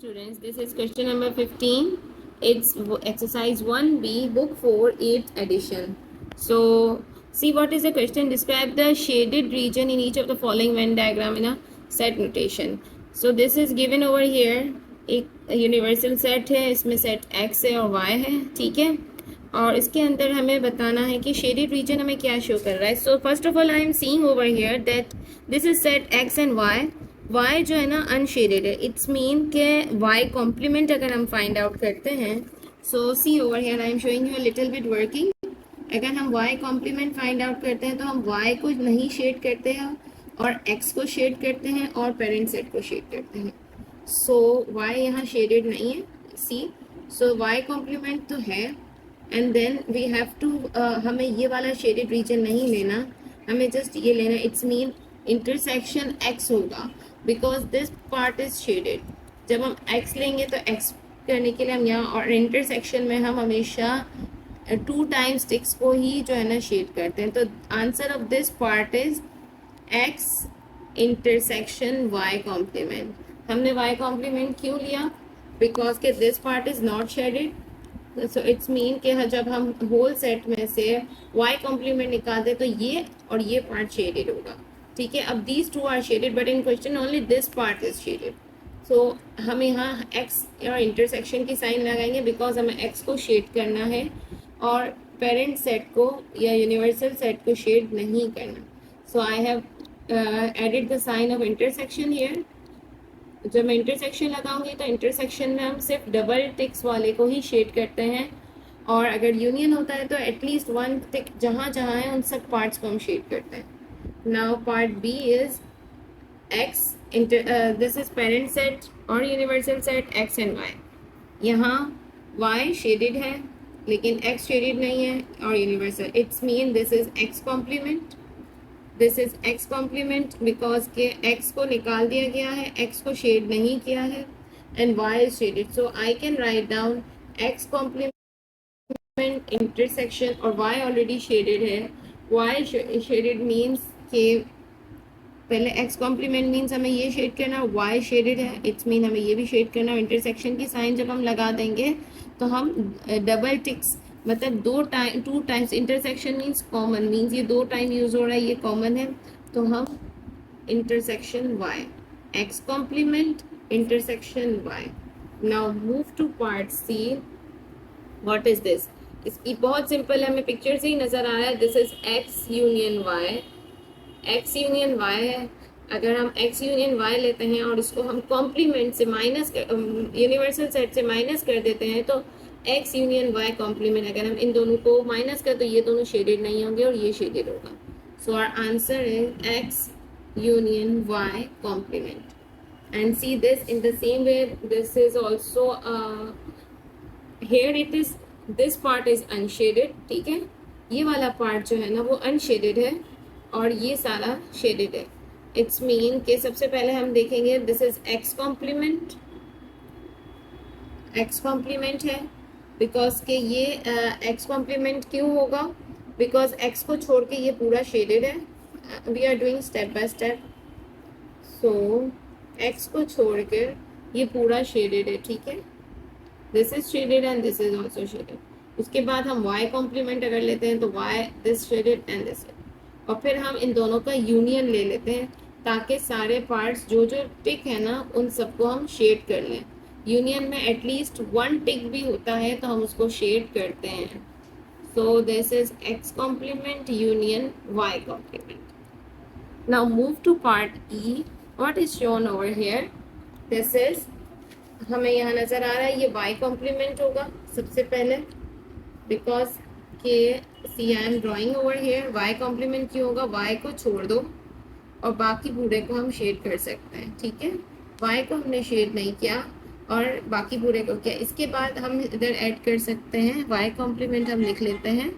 Students, this is question number 15. It's exercise 1B, book 4, 8th edition. So, see what is the question. Describe the shaded region in each of the following Venn diagram in a set notation. So, this is given over here. एक universal set है, इसमें set x है और y है, ठीक है. और इसके अंदर हमें बताना है कि शेडेड रीजन हमें क्या शो कर रहा है. So first of all I am seeing over here that this is set x and y. y जो है ना अनशेडेड है. इट्स मीन के y कॉम्प्लीमेंट अगर हम फाइंड आउट करते हैं, so see over here I am showing you a little bit working. अगर हम y कॉम्प्लीमेंट फाइंड आउट करते हैं तो हम y को नहीं शेड करते हैं और x को शेड करते हैं और पेरेंट सेट को शेड करते हैं. सो y यहाँ शेडेड नहीं है, सी. सो y कॉम्प्लीमेंट तो है and then we have to, हमें ये वाला शेडेड रीजन नहीं लेना, हमें जस्ट ये लेना. इट्स मीन इंटरसेक्शन x होगा because this part is shaded. जब हम x लेंगे तो x करने के लिए हम यहाँ, और इंटरसेक्शन में हम हमेशा 2 टाइम्स टिक्स को ही जो है ना शेड करते हैं. तो answer of this part is x intersection y complement. हमने y कॉम्प्लीमेंट क्यों लिया? बिकॉज के this part is not shaded. So it's mean कि जब हम होल सेट में से y कॉम्प्लीमेंट निकाल दे तो ये और ये पार्ट शेडेड होगा, ठीक है. अब these two are shaded but in question only this part is shaded. So हम यहाँ x और इंटरसेक्शन की साइन लगाएंगे बिकॉज हमें x को शेड करना है और पेरेंट सेट को या यूनिवर्सल सेट को शेड नहीं करना. So I have added the sign of intersection here. जब मैं इंटरसेक्शन लगाऊंगी तो इंटरसेक्शन में हम सिर्फ डबल टिक्स वाले को ही शेड करते हैं, और अगर यूनियन होता है तो एटलीस्ट 1 टिक जहाँ जहाँ है उन सब पार्ट्स को हम शेड करते हैं. Now part B is x, this is parent set और universal set x and y. यहाँ y शेडेड है लेकिन x शेडेड नहीं है और universal. It's mean this is x complement. This is x complement because के x को निकाल दिया गया है, x को शेड नहीं किया है, and y is shaded. So I can write down x complement intersection, और y ऑलरेडी शेडेड है. y शेडेड मीन्स के पहले x कॉम्प्लीमेंट मीन्स हमें ये शेड करना, y शेडेड है, इट्स मीन हमें ये भी शेड करना. इंटरसेक्शन की साइन जब हम लगा देंगे तो हम डबल टिक्स, मतलब 2 times, intersection means common, means ये 2 टाइम यूज हो रहा है, ये कॉमन है, तो हम intersection y, x complement intersection y. Now move to part C. What is this? इसकी बहुत सिंपल है, हमें पिक्चर से ही नजर आ रहा है. This is x union y. x union y है. अगर हम x यूनियन y लेते हैं और इसको हम कॉम्प्लीमेंट से माइनस, यूनिवर्सल सेट से माइनस कर देते हैं तो x यूनियन y कॉम्प्लीमेंट, अगर हम इन दोनों को माइनस कर तो ये दोनों शेडेड नहीं होंगे और ये शेडेड होगा. So our answer is x union y complement. And see this in the same way, this is also here it is, this part is unshaded, ठीक है. ये वाला पार्ट जो है ना वो अनशेडेड है और ये सारा शेडेड है. इट्स मीन कि सबसे पहले हम देखेंगे this is x complement. x complement है बिकॉज के ये x कॉम्प्लीमेंट क्यों होगा? बिकॉज x को छोड़ के ये पूरा शेडेड है. We are doing step by step. So x को छोड़कर ये पूरा शेडेड है, ठीक है. This is shaded and this is also shaded. उसके बाद हम y कॉम्प्लीमेंट अगर लेते हैं तो y this shaded and this, और फिर हम इन दोनों का यूनियन ले लेते हैं ताकि सारे पार्ट्स जो जो टिक है ना उन सबको हम शेड कर लें. यूनियन में एटलीस्ट 1 टिक भी होता है तो हम उसको शेड करते हैं. So this is x complement union y complement. Now move to part E. What is shown over here? This is, हमें यहाँ नजर आ रहा है ये y कॉम्प्लीमेंट होगा सबसे पहले बिकॉज के see I am drawing over here. y complement क्यों होगा? y को छोड़ दो और बाकी पूरे को हम शेड कर सकते हैं, ठीक है. y को हमने शेड नहीं किया और बाकी पूरे को किया. इसके बाद हम इधर ऐड कर सकते हैं y कॉम्प्लीमेंट, हम लिख लेते हैं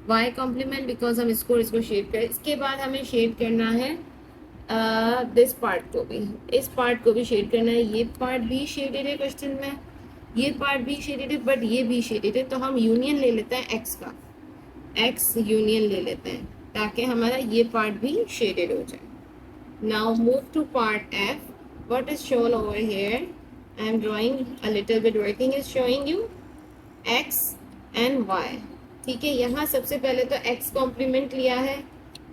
y कॉम्प्लीमेंट बिकॉज हम इसको शेड करें. इसके बाद हमें शेड करना है दिस पार्ट को भी, इस पार्ट को भी शेड करना है. ये पार्ट भी शेडेड है क्वेश्चन में, ये पार्ट भी शेडेड है, बट ये भी शेडेड है. तो हम यूनियन ले लेते हैं x का, x यूनियन ले लेते हैं ताकि हमारा ये पार्ट भी शेडेड हो जाए. Now move to part F. What is shown over here? I am drawing a little bit, working is showing you x and y. ठीक है, यहाँ सबसे पहले तो x कॉम्प्लीमेंट लिया है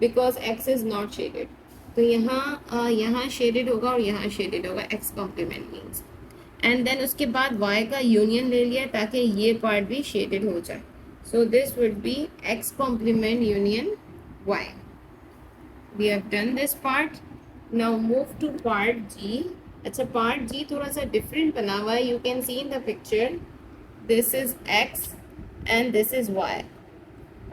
because x is not shaded, तो यहाँ शेडेड होगा और यहाँ शेडेड होगा, x complement means. And then उसके बाद y का यूनियन ले लिया ताकि ये पार्ट भी शेडेड हो जाए, so this would be x complement union y। We have done this part, now move to part G. अच्छा, पार्ट जी थोड़ा सा डिफरेंट बना हुआ है, you can see in the picture, this is x and this is y,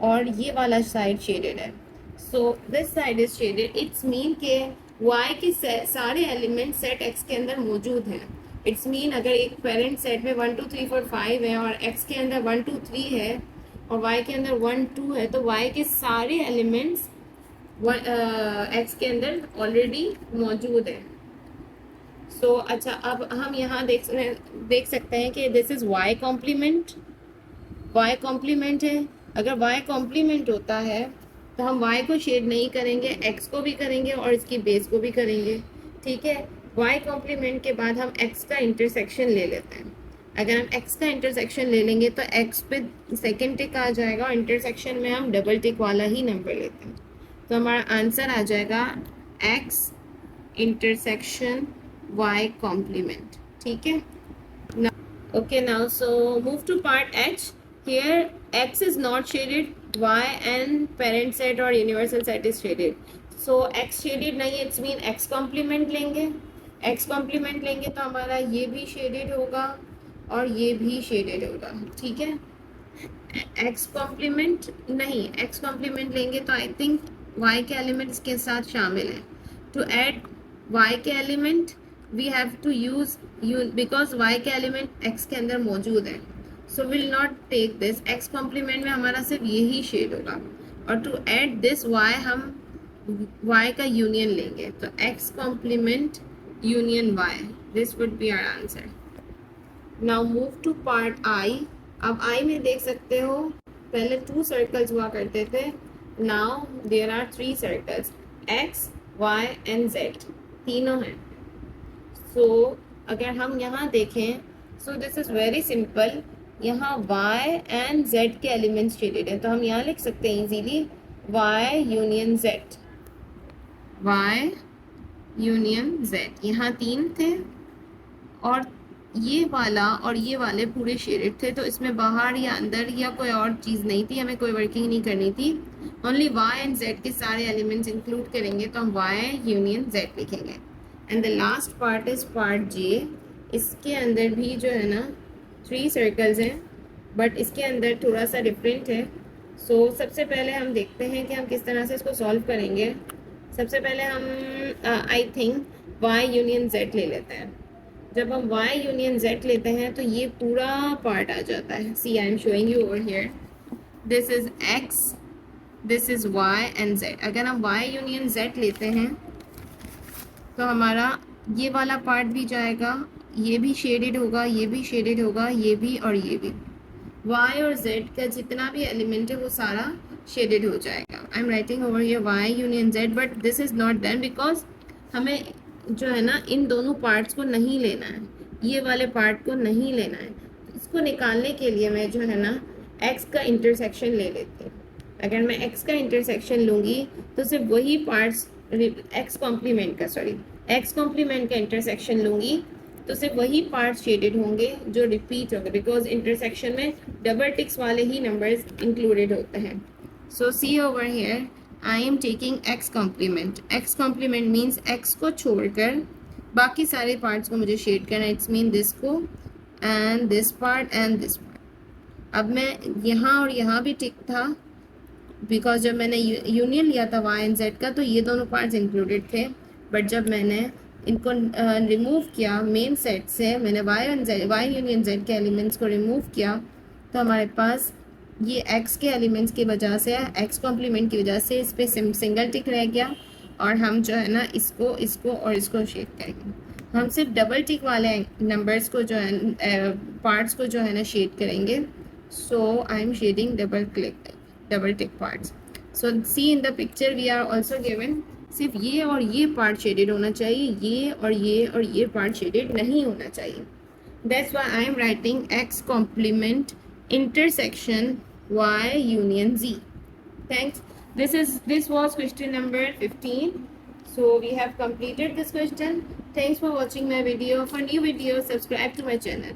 और ये वाला side shaded है, so this side is shaded. It's mean के y के सारे एलिमेंट सेट x के अंदर मौजूद हैं। इट्स मीन अगर एक पेरेंट सेट में 1 2 3 4 5 है और x के अंदर 1 2 3 है और y के अंदर 1 2 है, तो y के सारे एलिमेंट्स x के अंदर ऑलरेडी मौजूद है। सो अच्छा, अब हम यहाँ देख सकते हैं कि this is y complement, y complement है। अगर y कॉम्प्लीमेंट होता है तो हम y को शेड नहीं करेंगे, x को भी करेंगे और इसकी बेस को भी करेंगे, ठीक है। y कॉम्प्लीमेंट के बाद हम x का इंटरसेक्शन ले लेते हैं। अगर हम x का इंटरसेक्शन ले लेंगे तो x पे सेकेंड टिक आ जाएगा और इंटरसेक्शन में हम डबल टिक वाला ही नंबर लेते हैं, तो हमारा आंसर आ जाएगा x इंटरसेक्शन y कॉम्प्लीमेंट, ठीक है। Okay, now so move to part H. Here x is not shaded, y and parent set or universal set is shaded. So x shaded नहीं है, it's mean x complement लेंगे, x complement लेंगे तो हमारा ये भी shaded होगा और ये भी shaded होगा, ठीक है। x complement नहीं, x complement लेंगे तो I think y के एलिमेंट इसके साथ शामिल है। To add y के element we have to use because y के एलिमेंट x के अंदर मौजूद है, so will not take this, x complement में हमारा सिर्फ यही शेड होगा, और to add this y हम y का यूनियन लेंगे, तो x complement union y, this would be our answer. Now move to part I. अब I में देख सकते हो पहले 2 सर्कल्स हुआ करते थे, now there are 3 circles, x, y and z, तीनों हैं। सो अगर हम यहाँ देखें, सो दिस इज वेरी सिंपल, यहाँ y एंड z के एलिमेंट्स शेडेड है, तो हम यहाँ लिख सकते हैं easily y union z, y union z। यहाँ 3 थे और ये वाला और ये वाले पूरे शेडेड थे, तो इसमें बाहर या अंदर या कोई और चीज़ नहीं थी, हमें कोई वर्किंग नहीं करनी थी, ओनली y एंड z के सारे एलिमेंट्स इंक्लूड करेंगे, तो हम y यूनियन z लिखेंगे। And the last part is part J. इसके अंदर भी जो है ना 3 सर्कल्स हैं, बट इसके अंदर थोड़ा सा डिफरेंट है। सो सबसे पहले हम देखते हैं कि हम किस तरह से इसको सॉल्व करेंगे। सबसे पहले हम I think y union z ले लेते हैं। जब हम y यूनियन z लेते हैं तो ये पूरा पार्ट आ जाता है। See I am showing you over here, this is x, this is y and z। अगर हम y यूनियन z लेते हैं तो हमारा ये वाला पार्ट भी जाएगा, ये भी शेडेड होगा, ये भी शेडेड होगा, ये भी और ये भी। y और z का जितना भी एलिमेंट है वो सारा शेडेड हो जाएगा। I am writing over here y union z, but this is not done because हमें जो है ना इन दोनों पार्ट्स को नहीं लेना है, ये वाले पार्ट को नहीं लेना है। इसको निकालने के लिए मैं जो है ना x का इंटरसेक्शन ले लेती हूँ। अगर मैं x का इंटरसेक्शन लूँगी तो सिर्फ वही पार्ट्स, x कॉम्प्लीमेंट का इंटरसेक्शन लूँगी तो सिर्फ वही पार्ट शेडेड होंगे जो रिपीट होंगे, बिकॉज इंटरसेक्शन में डबल टिक्स वाले ही नंबर्स इंक्लूडेड होते हैं। So see over here I am taking x complement means x को छोड़कर बाकी सारे पार्ट्स को मुझे शेड करना है। इट्स मीन दिस को and this part and this part. अब मैं यहाँ और यहाँ भी टिक था बिकॉज जब मैंने यूनियन लिया था y एंड z का तो ये दोनों पार्ट्स इंक्लूडेड थे, बट जब मैंने इनको रिमूव किया मेन सेट से, मैंने y यूनियन z के एलिमेंट्स को रिमूव किया तो हमारे पास ये x के एलिमेंट्स की वजह से, x कॉम्प्लीमेंट की वजह से इस पर सिंगल टिक रह गया और हम जो है ना इसको और इसको शेड करेंगे। हम सिर्फ डबल टिक वाले नंबर्स को जो है पार्ट्स को जो है ना शेड करेंगे। So I am shading double tick parts. So see in the picture we are also given सिर्फ ये और ये पार्ट शेडेड होना चाहिए, ये और ये पार्ट शेडेड नहीं होना चाहिए। That's why I am writing X complement intersection Y union Z. Thanks. This was question number 15. So we have completed this question. Thanks for watching my video. For new videos, subscribe to my channel.